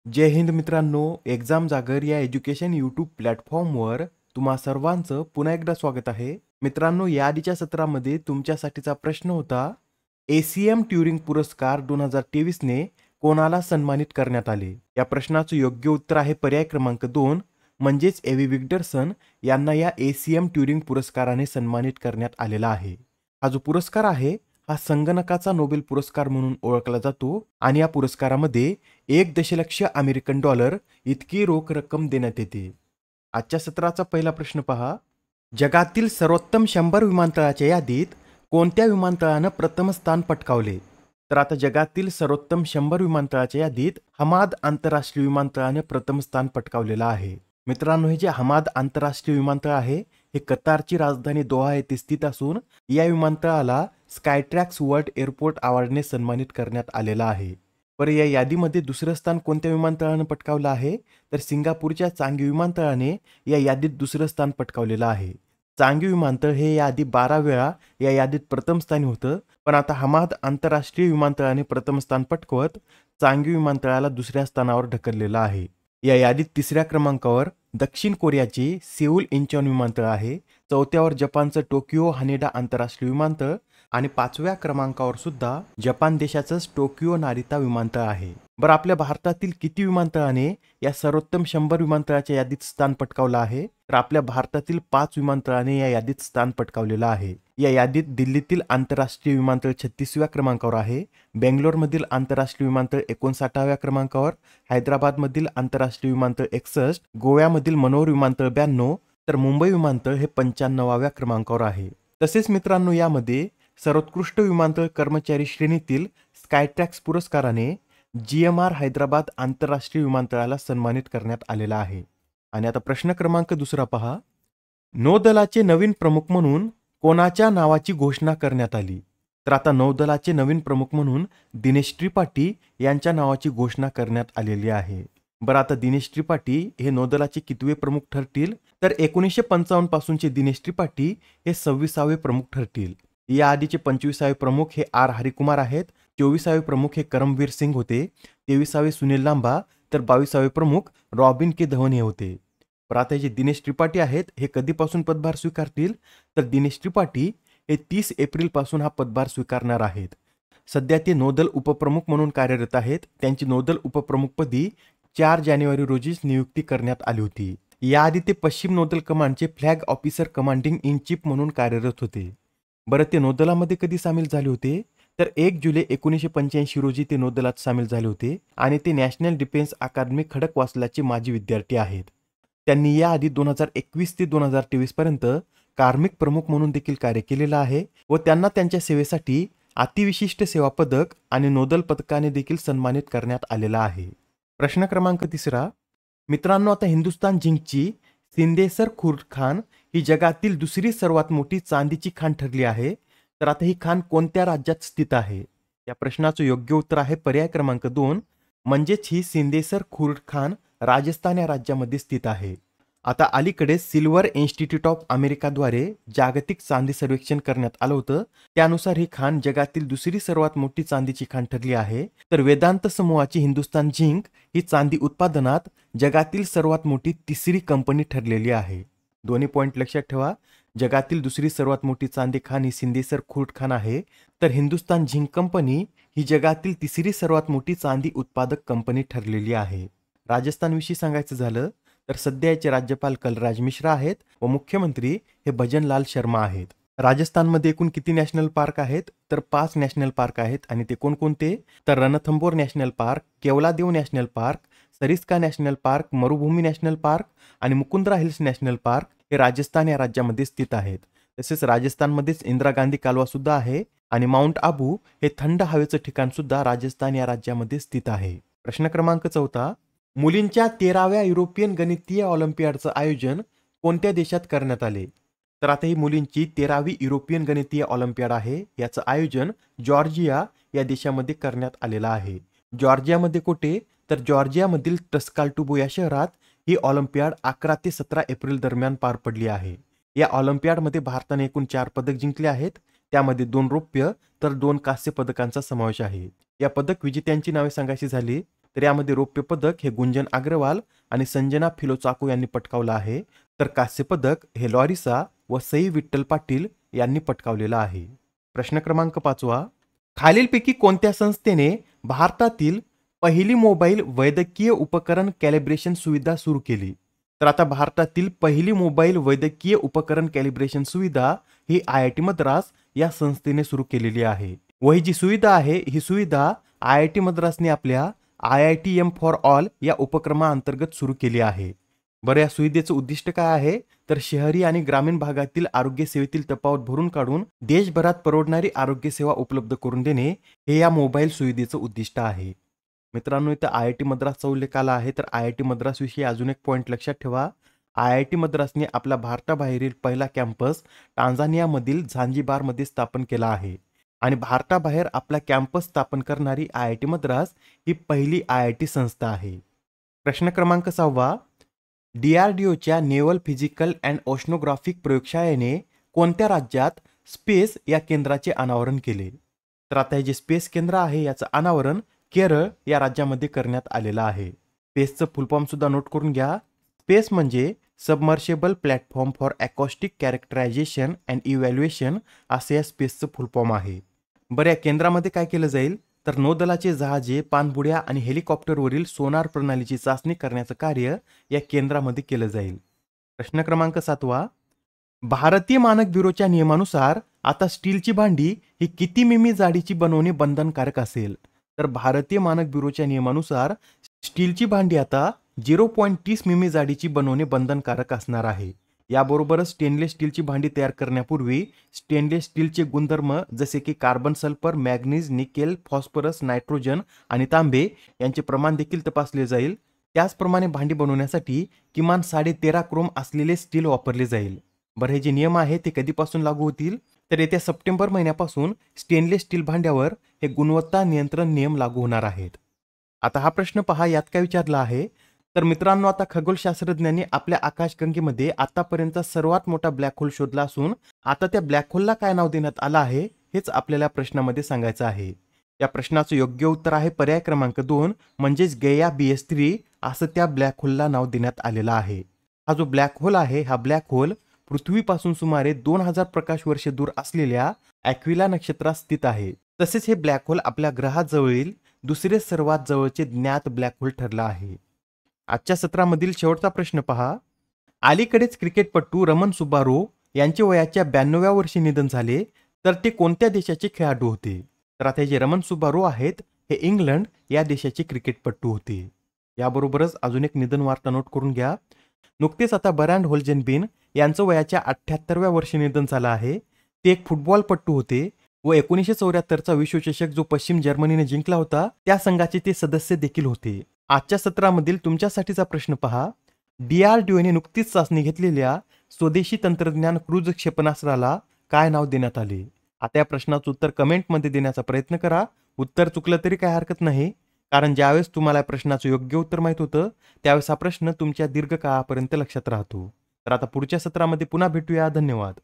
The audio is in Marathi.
जय हिंद मित्रांनो, एक्झाम जागर या एज्युकेशन यूट्यूब प्लॅटफॉर्मवर तुम्हा सर्वांचं पुन्हा एकदा स्वागत आहे. मित्रांनो, या आधीच्या सत्रामध्ये तुमच्यासाठीचा प्रश्न होता, एसीएम ट्युरिंग पुरस्कार 2023 ने कोणाला सन्मानित करण्यात आले? या प्रश्नाचं योग्य उत्तर आहे पर्याय क्रमांक 2 म्हणजेच एव्ही विक्टरसन यांना या एसीएम ट्युरिंग पुरस्काराने सन्मानित करण्यात आलेला आहे. हा जो पुरस्कार आहे हा संगणकाचा नोबेल पुरस्कार म्हणून ओळखला जातो आणि या पुरस्कारामध्ये 1 दशलक्ष अमेरिकन डॉलर इतकी रोख रक्कम देण्यात येते. आजच्या सत्राचा पहिला प्रश्न पहा. जगातील सर्वोत्तम 100 विमानतळाच्या यादीत कोणत्या विमानतळानं प्रथम स्थान पटकावले? तर आता जगातील सर्वोत्तम 100 विमानतळाच्या यादीत हमाद आंतरराष्ट्रीय विमानतळाने प्रथम स्थान पटकावलेलं आहे. मित्रांनो, हे जे हमाद आंतरराष्ट्रीय विमानतळ आहे हे कतारची राजधानी दोहा येथे स्थित असून या विमानतळाला स्कायट्रॅक्स वर्ल्ड एअरपोर्ट अवॉर्डने सन्मानित करण्यात आलेला आहे. पर या यादीमध्ये दुसरं स्थान कोणत्या विमानतळानं पटकावलं आहे? तर सिंगापूरच्या चांगी विमानतळाने या यादीत दुसरं स्थान पटकावलेलं आहे. चांगी विमानतळ हे याआधी 12 वेळा या यादीत प्रथम स्थानी होतं, पण आता हमाद आंतरराष्ट्रीय विमानतळाने प्रथम स्थान पटकवत चांगी विमानतळाला दुसऱ्या स्थानावर ढकललेलं आहे. या यादीत तिसऱ्या क्रमांकावर दक्षिण कोरियाचे सेऊल इंचॉन विमानतळ आहे, चौथ्यावर जपानचं टोकियो हानेडा आंतरराष्ट्रीय विमानतळ आणि 5व्या क्रमांकावर सुद्धा जपान देशाचंच टोकियो नारिता विमानतळ आहे. बरं, आपल्या भारतातील किती विमानतळाने या सर्वोत्तम 100 विमानतळाच्या यादीत स्थान पटकावलं आहे? तर आपल्या भारतातील 5 विमानतळाने या यादीत स्थान पटकावलेलं आहे. या यादीत दिल्लीतील आंतरराष्ट्रीय विमानतळ 36व्या क्रमांकावर आहे, बेंगलोरमधील आंतरराष्ट्रीय विमानतळ 59व्या क्रमांकावर, हैदराबादमधील आंतरराष्ट्रीय विमानतळ 61, गोव्यामधील मनोर विमानतळ 92, तर मुंबई विमानतळ हे 95व्या क्रमांकावर आहे. तसेच मित्रांनो, यामध्ये सर्वोत्कृष्ट विमानतळ कर्मचारी श्रेणीतील स्कायट्रॅक्स पुरस्काराने GMR हैदराबाद आंतरराष्ट्रीय विमानतळाला सन्मानित करण्यात आलेला आहे. आणि आता प्रश्न क्रमांक दुसरा पहा. नौदलाचे नवीन प्रमुख म्हणून कोणाच्या नावाची घोषणा करण्यात आली? तर आता नौदलाचे नवीन प्रमुख म्हणून दिनेश त्रिपाठी यांच्या नावाची घोषणा करण्यात आलेली आहे. बरं, आता दिनेश त्रिपाठी हे नौदलाचे कितवे प्रमुख ठरतील? तर 1955 पासूनचे दिनेश त्रिपाठी हे 26वे प्रमुख ठरतील. या आधीचे 25वे प्रमुख हे आर हरिकुमार आहेत, 24वे प्रमुख हे करमवीर सिंग होते, 23वे सुनील लांबा, तर 22वे प्रमुख रॉबिन के धवन हे होते. पण आता जे दिनेश त्रिपाठी आहेत हे कधीपासून पदभार स्वीकारतील? तर दिनेश त्रिपाठी हे 30 एप्रिल पासून हा पदभार स्वीकारणार आहेत. सध्या ते नौदल उपप्रमुख म्हणून कार्यरत आहेत. त्यांची नौदल उपप्रमुखपदी 4 जानेवारी रोजीच नियुक्ती करण्यात आली होती. याआधी ते पश्चिम नौदल कमांडचे flag officer commanding in chief म्हणून कार्यरत होते. बरं, ते नौदलामध्ये कधी सामील झाले होते? तर 1 जुलै 1985 रोजी ते नौदलात सामील झाले होते आणि ते नॅशनल डिफेन्स अकादमी खडकवासलाचे माजी विद्यार्थी आहेत. त्यांनी याआधी 2021 ते 2023 पर्यंत कार्मिक प्रमुख म्हणून देखील कार्य केलेलं आहे व त्यांना त्यांच्या सेवेसाठी अतिविशिष्ट सेवा पदक आणि नौदल पदकाने देखील सन्मानित करण्यात आलेला आहे. प्रश्न क्रमांक तिसरा. मित्रांनो, आता हिंदुस्तान झिंकची सिंदेसर खुर्द खान ही जगातील दुसरी सर्वात मोठी चांदीची खाण ठरली आहे. तर आता ही खाण कोणत्या राज्यात स्थित आहे? या प्रश्नाचं योग्य उत्तर आहे पर्याय क्रमांक 2 म्हणजेच ही सिंदेसर खुर्द खान राजस्थान या राज्यामध्ये स्थित आहे. आता अलीकडे सिल्वर इन्स्टिट्यूट ऑफ अमेरिकाद्वारे जागतिक चांदी सर्वेक्षण करण्यात आलं होतं. त्यानुसार ही खाण जगातील दुसरी सर्वात मोठी चांदीची खाण ठरली आहे. तर वेदांत समूहाची हिंदुस्तान झिंक ही चांदी उत्पादनात जगातील सर्वात मोठी तिसरी कंपनी ठरलेली आहे. दोन्ही पॉईंट लक्षात ठेवा. जगातील दुसरी सर्वात मोठी चांदी खाण ही सिंदेसर खुर्द खान आहे, तर हिंदुस्तान झिंक कंपनी ही जगातील तिसरी सर्वात मोठी चांदी उत्पादक कंपनी ठरलेली आहे. राजस्थानविषयी सांगायचं झालं तर सध्याचे राज्यपाल कलराज मिश्रा आहेत व मुख्यमंत्री हे भजनलाल शर्मा आहेत. राजस्थानमध्ये एकूण किती नॅशनल पार्क आहेत? तर 5 नॅशनल पार्क आहेत आणि ते कोणकोणते? तर Ranthambore national park, Keoladeo national park, Sariska national park, Marubhumi national park आणि मुकुंद्रा हिल्स नॅशनल पार्क हे राजस्थान या राज्यामध्ये स्थित आहेत. तसेच राजस्थानमध्येच इंदिरा गांधी कालवा सुद्धा आहे आणि माउंट आबू हे थंड हवेचं ठिकाण सुद्धा राजस्थान या राज्यामध्ये स्थित आहे. प्रश्न क्रमांक 4. मुलींच्या 13व्या युरोपियन गणितीय ऑलिम्पियाडचं आयोजन कोणत्या देशात करण्यात आले? तर आता ही मुलींची 13वी युरोपियन गणितीय ऑलिम्पियाड आहे. याचं आयोजन जॉर्जिया या देशामध्ये करण्यात आलेलं आहे. जॉर्जियामध्ये कुठे? तर जॉर्जियामधील टस्काल्टुबो या शहरात ही ऑलिम्पियाड 11 ते 17 एप्रिल दरम्यान पार पडली आहे. या ऑलिम्पियाडमध्ये भारताने एकूण 4 पदक जिंकले आहेत. त्यामध्ये 2 रौप्य तर 2 कांस्य पदकांचा समावेश आहे. या पदक विजेत्यांची नावे सांगायची झाली तर यामध्ये रौप्य पदक हे गुंजन अग्रवाल आणि संजना फिलोचाको यांनी पटकावलं आहे, तर कांस्य पदक हे लॉरिसा व सई विठ्ठल पाटील यांनी पटकावलेलं आहे. प्रश्न क्रमांक 5, खालीलपैकी कोणत्या संस्थेने भारतातील पहिली मोबाईल वैद्यकीय उपकरण कॅलिब्रेशन सुविधा सुरू केली? तर आता भारतातील पहिली मोबाईल वैद्यकीय उपकरण कॅलिब्रेशन सुविधा ही IIT मद्रास या संस्थेने सुरू केलेली आहे. व ही जी सुविधा आहे ही सुविधा IIT मद्रासने आपल्या IITM फॉर ऑल या उपक्रमाअंतर्गत सुरू केली आहे. बरं, या सुविधेचं उद्दिष्ट काय आहे? तर शहरी आणि ग्रामीण भागातील आरोग्य सेवेतील तफावत भरून काढून देशभरात परवडणारी आरोग्य सेवा उपलब्ध करून देणे हे या मोबाईल सुविधेचं उद्दिष्ट आहे. मित्रांनो, इथं IIT मद्रासचा उल्लेख आला आहे, तर IIT मद्रास विषयी अजून एक पॉईंट लक्षात ठेवा. IIT मद्रासने आपला भारताबाहेरील पहिला कॅम्पस टांझानियामधील झांजिबारमध्ये स्थापन केला आहे आणि भारताबाहेर आपला कॅम्पस स्थापन करणारी IIT मद्रास ही पहिली IIT संस्था आहे. प्रश्न क्रमांक 6, DRDOच्या नेव्हल फिजिकल अँड ओशनोग्राफिक प्रयोगशाळेने कोणत्या राज्यात स्पेस या केंद्राचे अनावरण केले? तर आता हे जे स्पेस केंद्र आहे याचं अनावरण केरळ या राज्यामध्ये करण्यात आलेलं आहे. स्पेसचं फुल फॉर्म सुद्धा नोट करून घ्या. स्पेस म्हणजे submersible platform for acoustic characterisation and evaluation असे या स्पेसचं फुल फॉर्म आहे. बरं, या केंद्रामध्ये काय केलं जाईल? तर नौदलाचे जहाजे, पाणबुड्या आणि हेलिकॉप्टरवरील सोनार प्रणालीची चाचणी करण्याचं कार्य या केंद्रामध्ये केलं जाईल. प्रश्न क्रमांक 7, भारतीय मानक ब्युरोच्या नियमानुसार आता स्टीलची भांडी ही किती मिमी जाडीची बनवणे बंधनकारक असेल? तर भारतीय मानक ब्युरोच्या नियमानुसार स्टीलची भांडी आता 0.30 मिमी जाडीची बनवणे बंधनकारक असणार आहे. याबरोबरच स्टेनलेस स्टीलची भांडी तयार करण्यापूर्वी स्टेनलेस स्टीलचे गुणधर्म जसे की carbon, sulphur, manganese, nickel, phosphorus, nitrogen आणि तांबे यांचे प्रमाण देखील तपासले जाईल. त्याचप्रमाणे भांडी बनवण्यासाठी किमान 13.5 क्रोम असलेले स्टील वापरले जाईल. बरं, हे जे नियम आहे ते कधीपासून लागू होतील? तर येत्या सप्टेंबर महिन्यापासून स्टेनलेस स्टील भांड्यावर हे गुणवत्ता नियंत्रण नियम लागू होणार आहेत. आता हा प्रश्न पहा, यात काय विचारला आहे? तर मित्रांनो, आता खगोलशास्त्रज्ञांनी आपल्या आकाशगंगेमध्ये आतापर्यंत सर्वात मोठा ब्लॅक होल शोधला असून आता त्या ब्लॅक होलला काय नाव देण्यात आलं आहे हेच आपल्याला प्रश्नामध्ये सांगायचं आहे. या प्रश्नाचं योग्य उत्तर आहे पर्याय क्रमांक 2 म्हणजेच गैया BS3 असं त्या ब्लॅक होलला नाव देण्यात आलेलं आहे. हा जो ब्लॅक होल आहे हा ब्लॅक होल पृथ्वीपासून सुमारे 2000 प्रकाश वर्षे दूर असलेल्या ॲक्विला नक्षत्रात स्थित आहे. तसेच हे ब्लॅक होल आपल्या ग्रहाजवळील दुसरे सर्वात जवळचे ज्ञात ब्लॅक होल ठरला आहे. आजच्या सत्रामधील शेवटचा प्रश्न पहा. अलीकडेच क्रिकेटपटू रमन सुब्बारो यांचे वयाच्या 92व्या वर्षी निधन झाले, तर ते कोणत्या देशाचे खेळाडू होते? तर आता जे रमन सुब्बारो आहेत हे इंग्लंड या देशाचे क्रिकेटपटू होते. याबरोबरच अजून एक निधन वार्ता नोट करून घ्या. नुकतेच आता बरांड होल्जेनबिन यांचं वयाच्या 78व्या वर्षी निधन झालं आहे. ते एक फुटबॉलपटू होते व 1974चा विश्वचषक जो पश्चिम जर्मनीने जिंकला होता त्या संघाचे ते सदस्य देखील होते. आजच्या सत्रामधील तुमच्यासाठीचा प्रश्न पहा. DRDOने नुकतीच चाचणी घेतलेल्या स्वदेशी तंत्रज्ञान क्रूझ क्षेपणास्त्राला काय नाव देण्यात आले? आता या प्रश्नाचं उत्तर कमेंटमध्ये देण्याचा प्रयत्न करा. उत्तर चुकलं तरी काही हरकत नाही, कारण ज्यावेळेस तुम्हाला या प्रश्नाचं योग्य उत्तर माहित होतं त्यावेळेस हा प्रश्न तुमच्या दीर्घकाळापर्यंत लक्षात राहतो. तर आता पुढच्या सत्रामध्ये पुन्हा भेटूया. धन्यवाद.